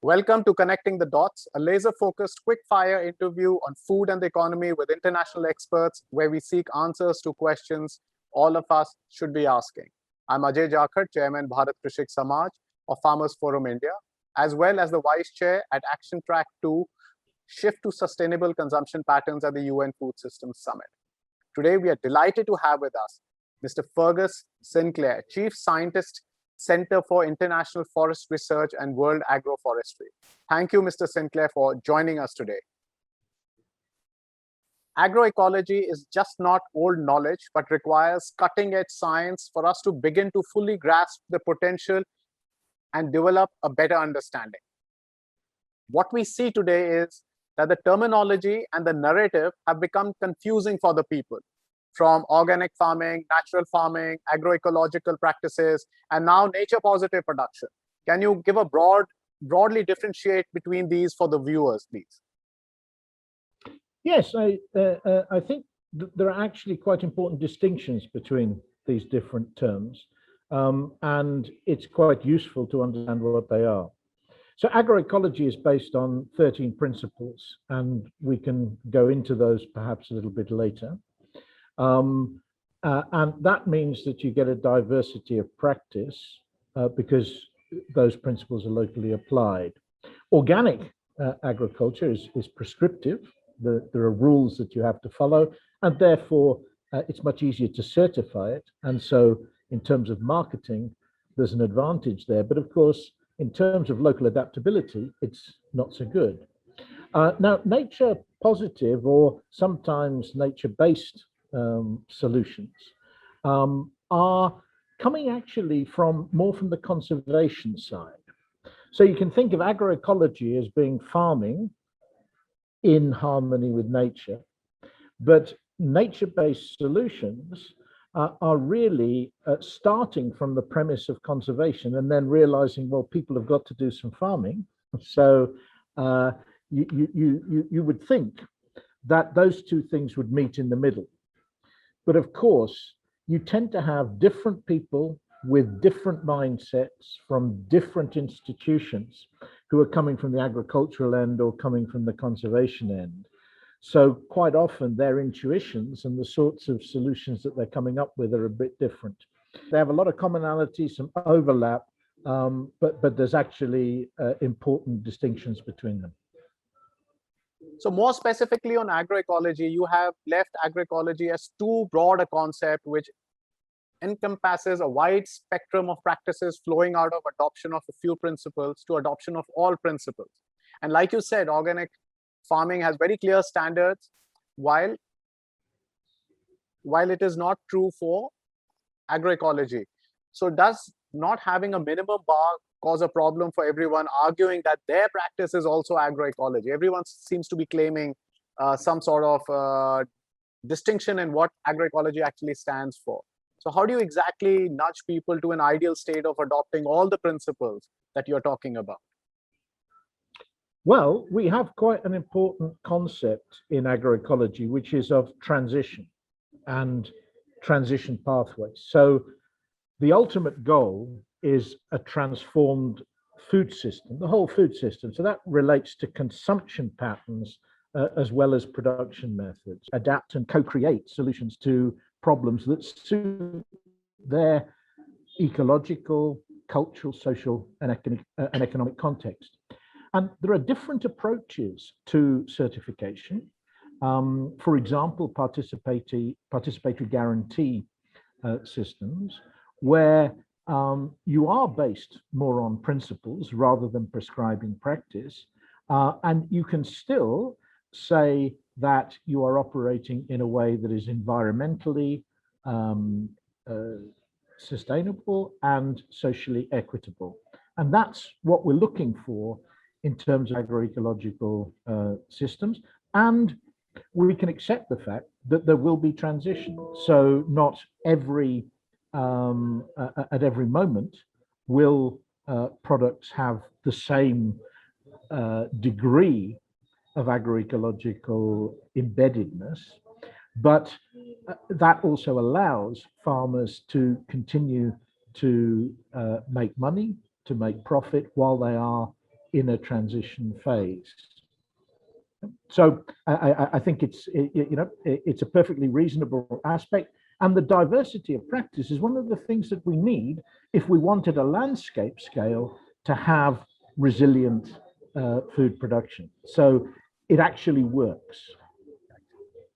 Welcome to Connecting the Dots, a laser-focused, quick-fire interview on food and the economy with international experts, where we seek answers to questions all of us should be asking. I'm Ajay Jakhar, Chairman Bharat Krishik Samaj of Farmers Forum India, as well as the Vice Chair at Action Track 2, Shift to Sustainable Consumption Patterns at the UN Food Systems Summit. Today, we are delighted to have with us Mr. Fergus Sinclair, Chief Scientist, Center for International Forest Research and World Agroforestry. Thank you, Mr. Sinclair, for joining us today. Agroecology is just not old knowledge, but requires cutting-edge science for us to begin to fully grasp the potential and develop a better understanding. What we see today is that the terminology and the narrative have become confusing for the people, from organic farming, natural farming, agroecological practices, and now nature-positive production. Can you give a broadly differentiate between these for the viewers, please? Yes, I think there are actually quite important distinctions between these different terms, and it's quite useful to understand what they are. So agroecology is based on 13 principles, and we can go into those perhaps a little bit later. And that means that you get a diversity of practice because those principles are locally applied. Organic agriculture is prescriptive. There are rules that you have to follow, and therefore it's much easier to certify it. And so in terms of marketing, there's an advantage there. But of course, in terms of local adaptability, it's not so good. Now, nature positive or sometimes nature-based solutions are coming actually more from the conservation side. So you can think of agroecology as being farming in harmony with nature, but nature-based solutions are really starting from the premise of conservation and then realizing, well, people have got to do some farming. So you would think that those two things would meet in the middle. But of course, you tend to have different people with different mindsets from different institutions who are coming from the agricultural end or coming from the conservation end. So quite often their intuitions and the sorts of solutions that they're coming up with are a bit different. They have a lot of commonality, some overlap, but there's actually important distinctions between them. So more specifically on agroecology, you have left agroecology as too broad a concept, which encompasses a wide spectrum of practices flowing out of adoption of a few principles to adoption of all principles. And like you said, organic farming has very clear standards, while it is not true for agroecology. So does not having a minimum bar cause a problem for everyone arguing that their practice is also agroecology? Everyone seems to be claiming some sort of distinction in what agroecology actually stands for. So how do you exactly nudge people to an ideal state of adopting all the principles that you're talking about? Well, we have quite an important concept in agroecology, which is of transition and transition pathways. So the ultimate goal is a transformed food system, the whole food system. So that relates to consumption patterns as well as production methods, adapt and co-create solutions to problems that suit their ecological, cultural, social, and economic context. And there are different approaches to certification. For example, participatory guarantee systems, where you are based more on principles rather than prescribing practice, and you can still say that you are operating in a way that is environmentally sustainable and socially equitable. And that's what we're looking for in terms of agroecological systems. And we can accept the fact that there will be transition. So not every, at every moment, will products have the same degree of agroecological embeddedness, but that also allows farmers to continue to make money, to make profit while they are in a transition phase. So I think it's a perfectly reasonable aspect, and the diversity of practice is one of the things that we need if we wanted a landscape scale to have resilient food production. So it actually works.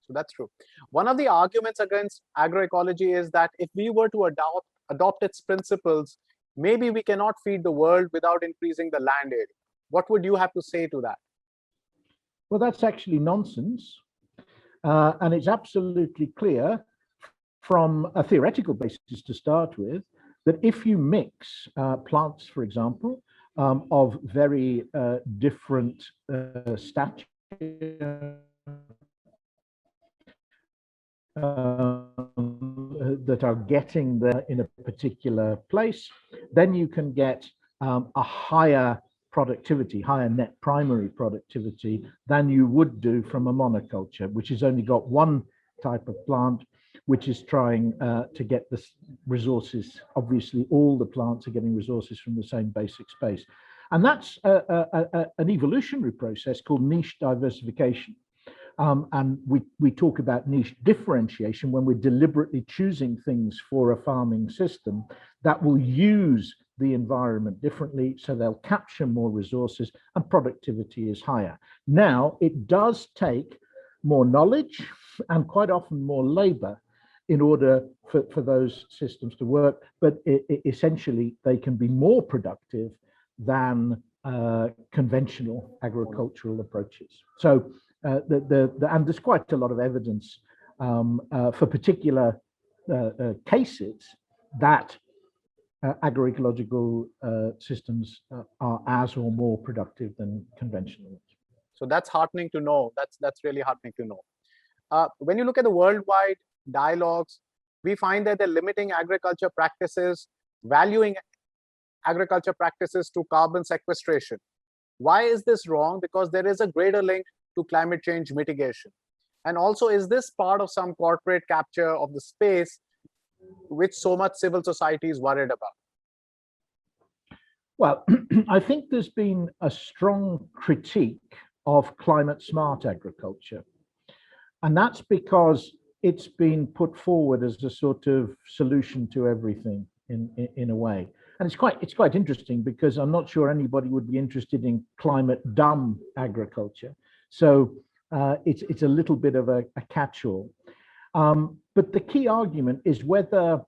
So that's true. One of the arguments against agroecology is that if we were to adopt its principles, maybe we cannot feed the world without increasing the land area. What would you have to say to that? Well, that's actually nonsense. And it's absolutely clear from a theoretical basis to start with that if you mix plants, for example, of very different stature, that are getting there in a particular place, then you can get a higher productivity, higher net primary productivity than you would do from a monoculture, which has only got one type of plant, which is trying to get the resources. Obviously, all the plants are getting resources from the same basic space. And that's an evolutionary process called niche diversification. And we talk about niche differentiation when we're deliberately choosing things for a farming system that will use the environment differently, so they'll capture more resources and productivity is higher. Now, it does take more knowledge and quite often more labor in order for those systems to work, but essentially they can be more productive than conventional agricultural approaches. So and there's quite a lot of evidence for particular cases that agroecological systems are as or more productive than conventional ones. So that's heartening to know. That's really heartening to know. When you look at the worldwide dialogues, we find that they're limiting agriculture practices, valuing agriculture practices to carbon sequestration. Why is this wrong? Because there is a greater link to climate change mitigation. And also, is this part of some corporate capture of the space which so much civil society is worried about? Well, I think there's been a strong critique of climate smart agriculture. And that's because it's been put forward as a sort of solution to everything in a way. And it's quite interesting because I'm not sure anybody would be interested in climate dumb agriculture. So it's a little bit of a catch-all. But the key argument is whether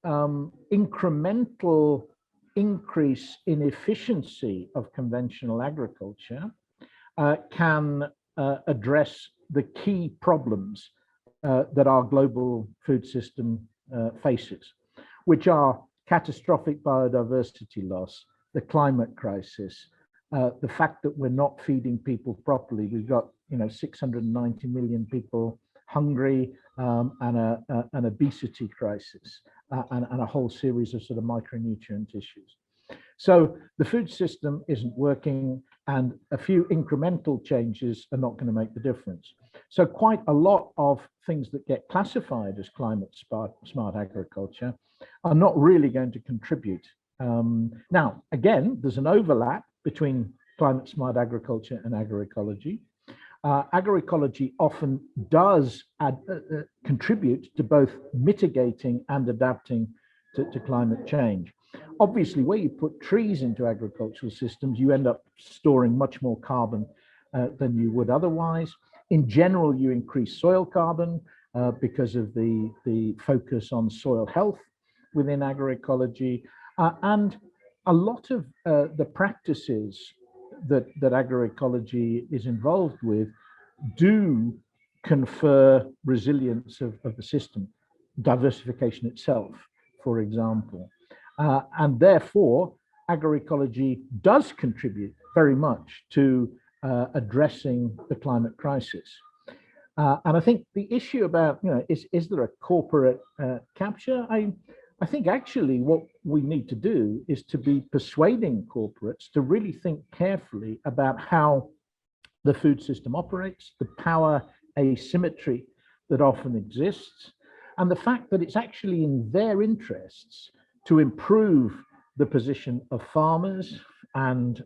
incremental increase in efficiency of conventional agriculture can address the key problems that our global food system faces, which are catastrophic biodiversity loss, the climate crisis, the fact that we're not feeding people properly. We've got 690 million people hungry, and an obesity crisis, and a whole series of sort of micronutrient issues. So the food system isn't working, and a few incremental changes are not going to make the difference. So quite a lot of things that get classified as climate smart agriculture are not really going to contribute. Now, again, there's an overlap between climate smart agriculture and agroecology. Agroecology often does contribute to both mitigating and adapting to climate change. Obviously, where you put trees into agricultural systems, you end up storing much more carbon than you would otherwise. In general, you increase soil carbon because of the focus on soil health within agroecology. And a lot of the practices that agroecology is involved with do confer resilience of the system, diversification itself, for example. And therefore, agroecology does contribute very much to addressing the climate crisis. And I think the issue about, is there a corporate capture? I think actually what we need to do is to be persuading corporates to really think carefully about how the food system operates, the power asymmetry that often exists, and the fact that it's actually in their interests to improve the position of farmers and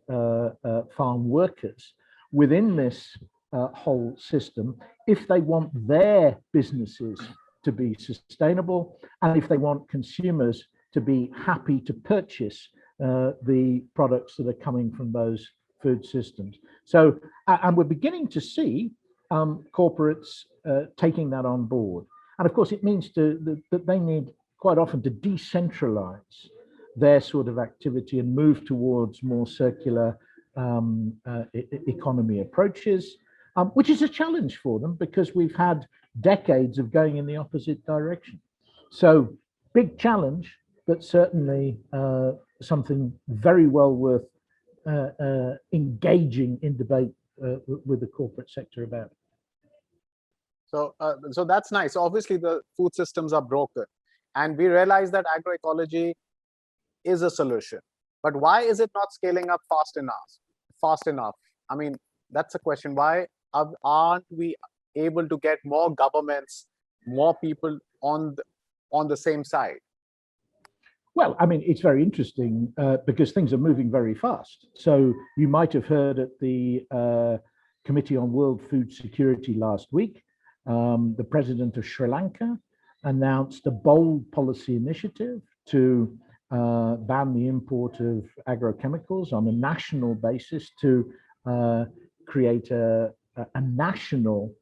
farm workers within this whole system if they want their businesses to be sustainable and if they want consumers to be happy to purchase the products that are coming from those food systems. So, and we're beginning to see corporates taking that on board. And of course, it means that they need quite often to decentralize their sort of activity and move towards more circular economy approaches, which is a challenge for them because we've had decades of going in the opposite direction. So big challenge, but certainly something very well worth engaging in debate with the corporate sector about. So, so that's nice. Obviously, the food systems are broken, and we realize that agroecology is a solution. But why is it not scaling up fast enough? Fast enough. I mean, that's a question. Why aren't we able to get more governments, more people on the same side? Well, I mean, it's very interesting because things are moving very fast. So you might have heard at the Committee on World Food Security last week, the president of Sri Lanka announced a bold policy initiative to ban the import of agrochemicals on a national basis to create a national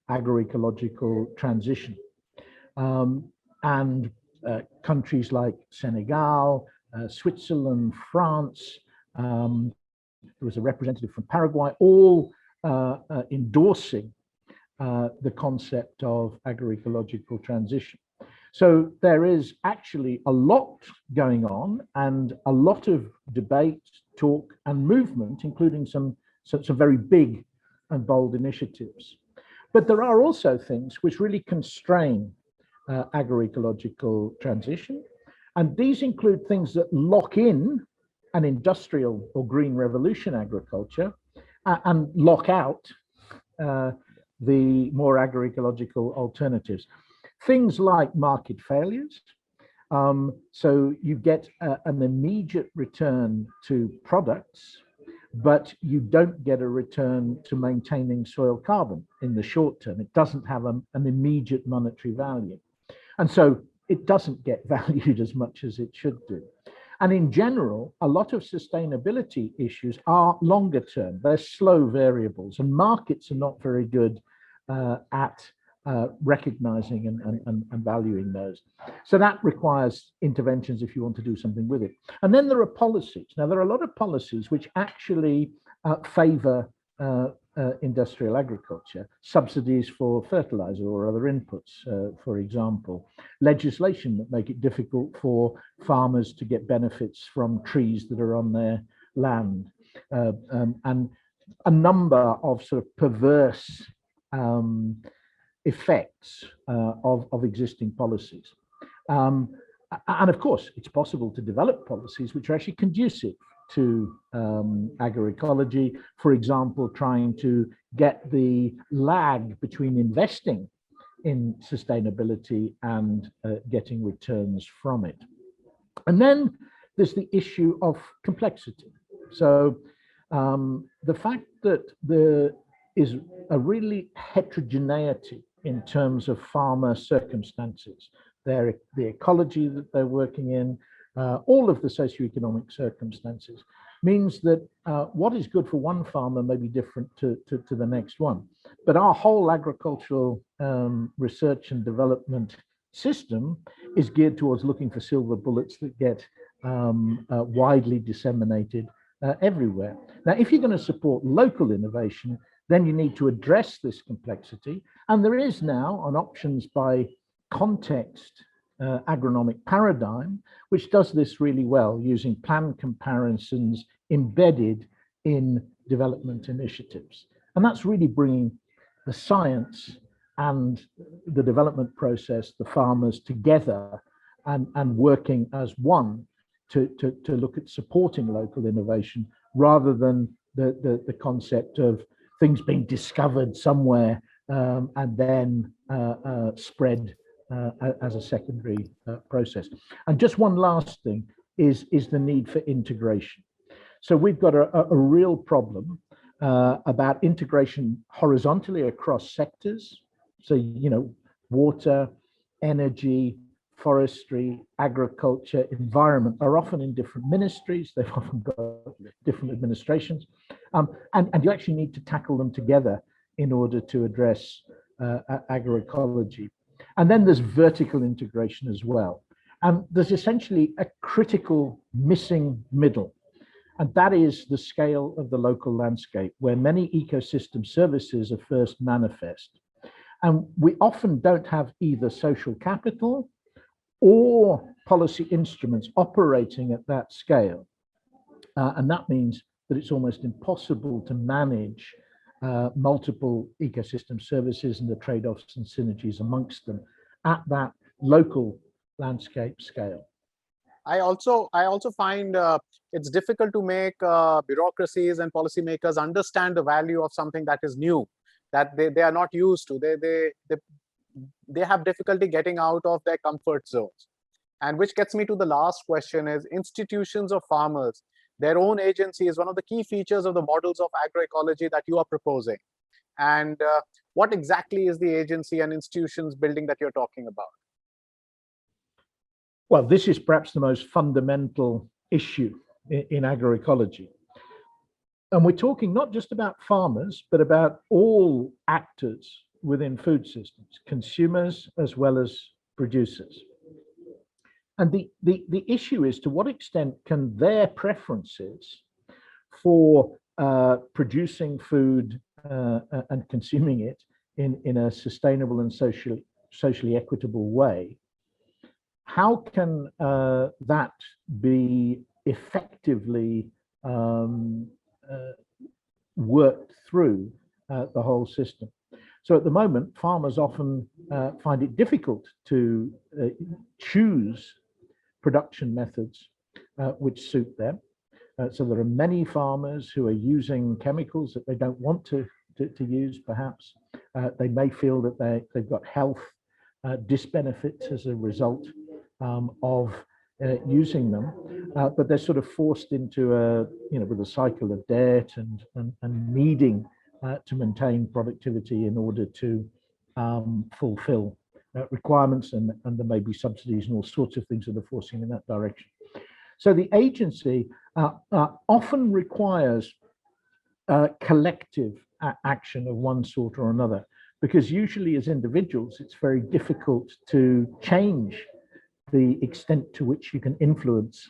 agroecological transition. And countries like Senegal, Switzerland, France, there was a representative from Paraguay, all endorsing the concept of agroecological transition. So there is actually a lot going on and a lot of debate, talk, and movement, including some very big and bold initiatives. But there are also things which really constrain agroecological transition. And these include things that lock in an industrial or green revolution agriculture and lock out the more agroecological alternatives. Things like market failures. So you get an immediate return to products, but you don't get a return to maintaining soil carbon in the short term. It doesn't have an immediate monetary value. And so it doesn't get valued as much as it should do. And in general, a lot of sustainability issues are longer term. They're slow variables, and markets are not very good at recognizing and valuing those. So that requires interventions if you want to do something with it. And then there are policies. Now, there are a lot of policies which actually favor industrial agriculture, subsidies for fertilizer or other inputs, for example, legislation that make it difficult for farmers to get benefits from trees that are on their land, and a number of sort of perverse effects of existing policies. And of course, it's possible to develop policies which are actually conducive to agroecology, for example, trying to get the lag between investing in sustainability and getting returns from it. And then there's the issue of complexity. So the fact that there is a really heterogeneity in terms of farmer circumstances, the ecology that they're working in, all of the socioeconomic circumstances, means that what is good for one farmer may be different to the next one. But our whole agricultural research and development system is geared towards looking for silver bullets that get widely disseminated everywhere. Now, if you're going to support local innovation, then you need to address this complexity. And there is now an options by context agronomic paradigm, which does this really well using planned comparisons embedded in development initiatives. And that's really bringing the science and the development process, the farmers together and working as one to look at supporting local innovation rather than the concept of things being discovered somewhere and then spread as a secondary process. And just one last thing is the need for integration. So we've got a real problem about integration horizontally across sectors. So, water, energy, forestry, agriculture, environment are often in different ministries. They've often got different administrations. And you actually need to tackle them together in order to address agroecology. And then there's vertical integration as well. And there's essentially a critical missing middle. And that is the scale of the local landscape, where many ecosystem services are first manifest. And we often don't have either social capital or policy instruments operating at that scale. And that means that it's almost impossible to manage multiple ecosystem services and the trade-offs and synergies amongst them at that local landscape scale. I also find it's difficult to make bureaucracies and policymakers understand the value of something that is new, that they are not used to. They have difficulty getting out of their comfort zones. And which gets me to the last question: is institutions of farmers, their own agency is one of the key features of the models of agroecology that you are proposing. And what exactly is the agency and institutions building that you're talking about? Well, this is perhaps the most fundamental issue in agroecology. And we're talking not just about farmers, but about all actors within food systems, consumers as well as producers. And the issue is, to what extent can their preferences for producing food and consuming it in a sustainable and socially equitable way, how can that be effectively worked through the whole system? So at the moment, farmers often find it difficult to choose production methods which suit them. So there are many farmers who are using chemicals that they don't want to use, perhaps. They may feel that they've got health disbenefits as a result of using them, but they're sort of forced into with a cycle of debt and needing to maintain productivity in order to fulfill requirements, and there may be subsidies and all sorts of things that are forcing in that direction. So the agency often requires collective action of one sort or another, because usually as individuals, it's very difficult to change the extent to which you can influence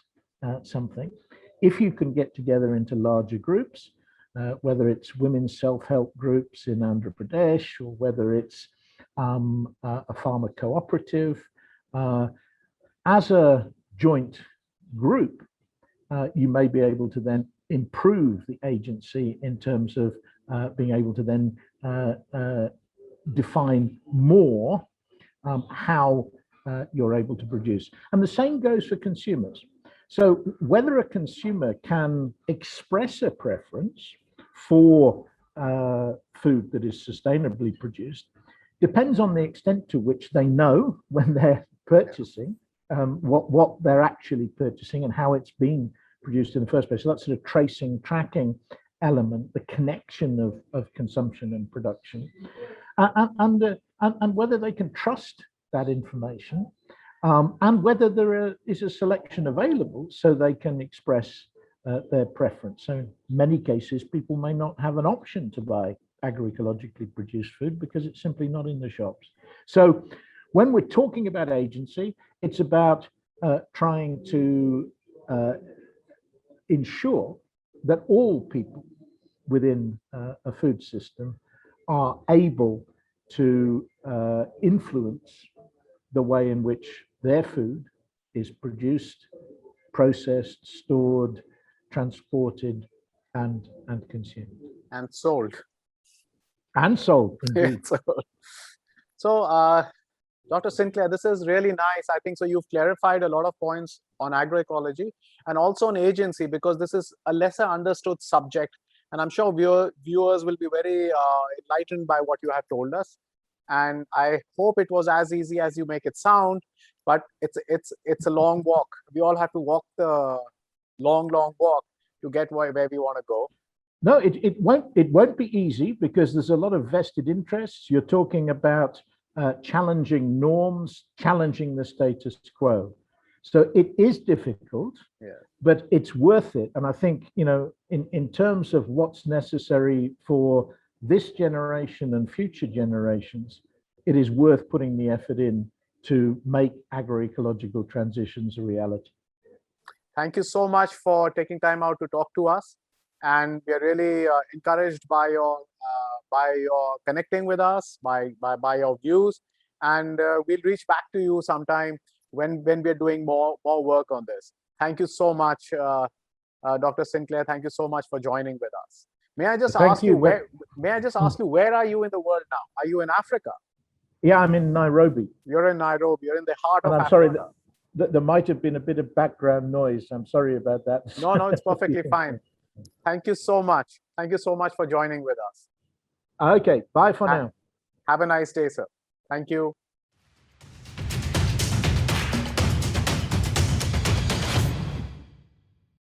something. If you can get together into larger groups, whether it's women's self-help groups in Andhra Pradesh, or whether it's a farmer cooperative, as a joint group, you may be able to then improve the agency in terms of being able to then define more how you're able to produce. And the same goes for consumers. So whether a consumer can express a preference for food that is sustainably produced depends on the extent to which they know, when they're purchasing, what they're actually purchasing and how it's being produced in the first place. So that's sort of tracing, tracking element, the connection of consumption and production, and whether they can trust that information, and whether there is a selection available so they can express their preference. So in many cases, people may not have an option to buy agroecologically produced food because it's simply not in the shops. So when we're talking about agency, it's about trying to ensure that all people within a food system are able to influence the way in which their food is produced, processed, stored, transported, and consumed. And sold. And sold, indeed. So, Dr. Sinclair, this is really nice. I think so. You've clarified a lot of points on agroecology and also on agency, because this is a lesser understood subject. And I'm sure viewers will be very enlightened by what you have told us. And I hope it was as easy as you make it sound, but it's a long walk. We all have to walk the long walk to get where we want to go? No, it won't be easy because there's a lot of vested interests. You're talking about challenging norms, challenging the status quo. So it is difficult, but it's worth it. And I think, in terms of what's necessary for this generation and future generations, it is worth putting the effort in to make agroecological transitions a reality. Thank you so much for taking time out to talk to us. And we are really encouraged by your connecting with us, by your views. And we'll reach back to you sometime when we're doing more work on this. Thank you so much, Dr. Sinclair. Thank you so much for joining with us. May I just ask you where are you in the world now? Are you in Africa? Yeah, I'm in Nairobi. You're in Nairobi. You're in the heart of I'm Africa. Sorry, there might have been a bit of background noise. I'm sorry about that. No, it's perfectly fine. Thank you so much. Thank you so much for joining with us. Okay, bye for now. Have a nice day, sir. Thank you.